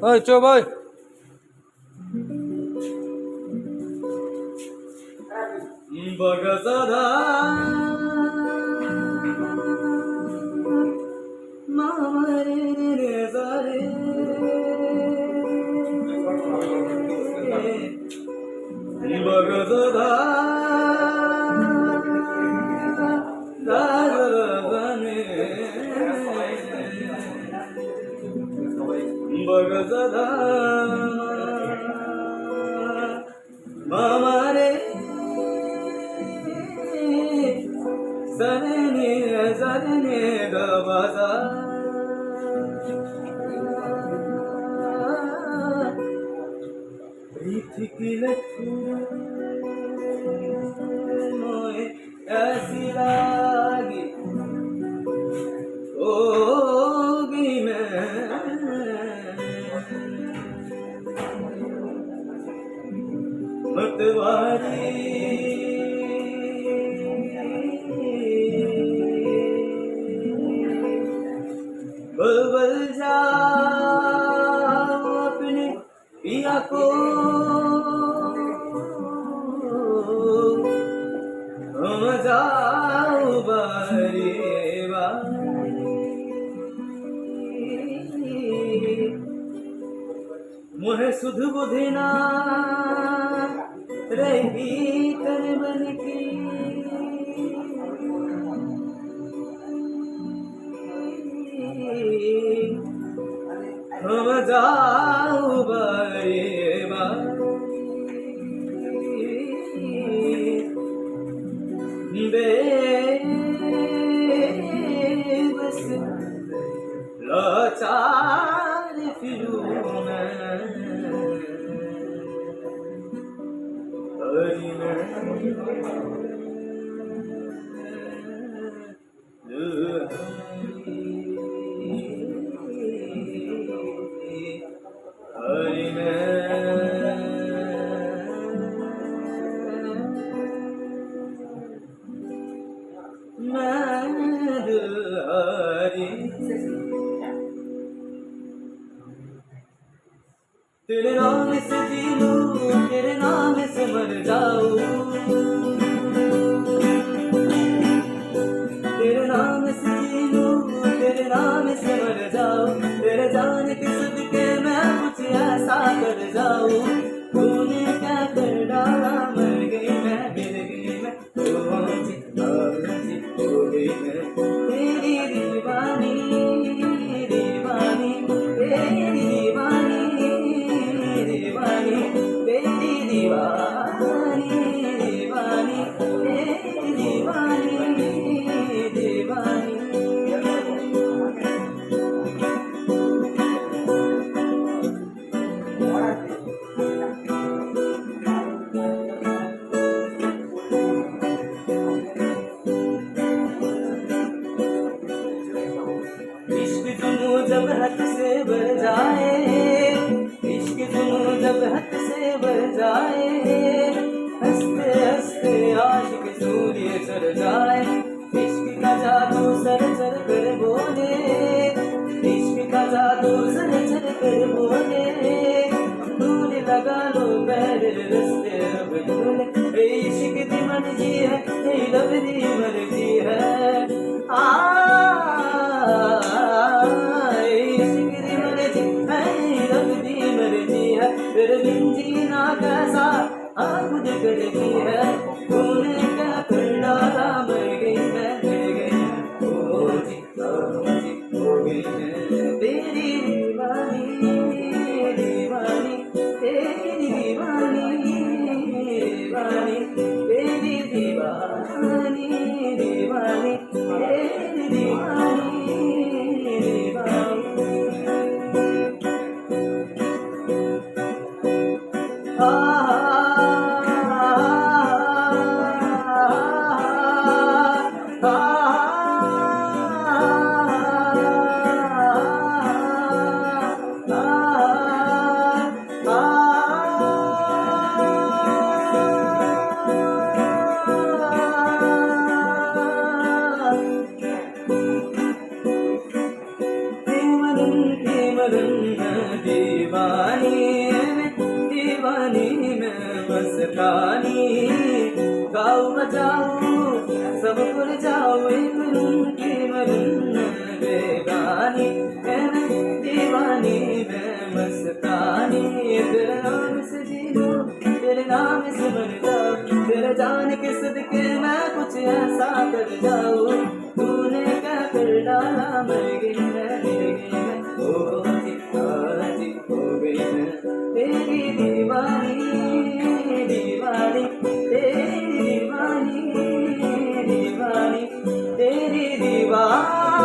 ओए चुप ओए। बघ सदा मारे रे सारे बघ सदा दादने बघ सदा मारे सदने सदने गवाजा प्रीति की लक्ष्मी ऐसी लागी होगी मैं मतवारी बल जाओ अपने पिया को हम जाओ बारी मोहे सुध बुधिना रही कर मन की हम जाओ बारी बेबस लाचार फिरूं मैं हरि मैं हरि तेरे नाम से जी लूं तेरे नाम से मर जाऊं तेरे नाम से जी लूं तेरे नाम से मर जाऊं तेरे जान के सदके मैं कुछ ऐसा कर जाऊं तूने क्या कर डाला मर गई मैं गिर गई मैं हो गई मैं तेरी दीवानी दीवानी तेरी दीवानी दीवानी तेरी दीवानी दीवानी तेरी दीवानी दीवानी इश्क जुनून जब हद से बढ़ जाए इश्क जुनून जब हद से बढ़ जाए हंसते हंसते आशिक सूर्य चढ़ जाए इश्क का जादू सर चढ़ कर बोले इश्क का जादू सर चढ़ कर बोले दूर लगा लो पैर रस्ते अब ढूंढे इश्क दी मर्जी है लब दी मर्जी है फिर बिन जीना कैसा खुद करती है तूने क्या कर डाला मर गई मैं मर गई हो गई मैं तेरी दीवानी दीवानी तेरी दीवानी दीवानी तेरी दीवानी दीवानी तेरी दीवानी दीवानी दीवानी मैं दीवानी मैं मस्तानी गाओ बजाओ सब भूल जाओ एक रूम की मरून बेगानी मैं दीवानी मैं मस्तानी तेरे नाम से जी लो तेरे नाम से मर जाओ तेरे जान के सदके मैं कुछ ऐसा कर जाऊं तूने क्या कर डाला मर गई मैं हो गई मैं तेरी दीवानी दीवानी तेरी दीवानी दीवानी तेरी दीवानी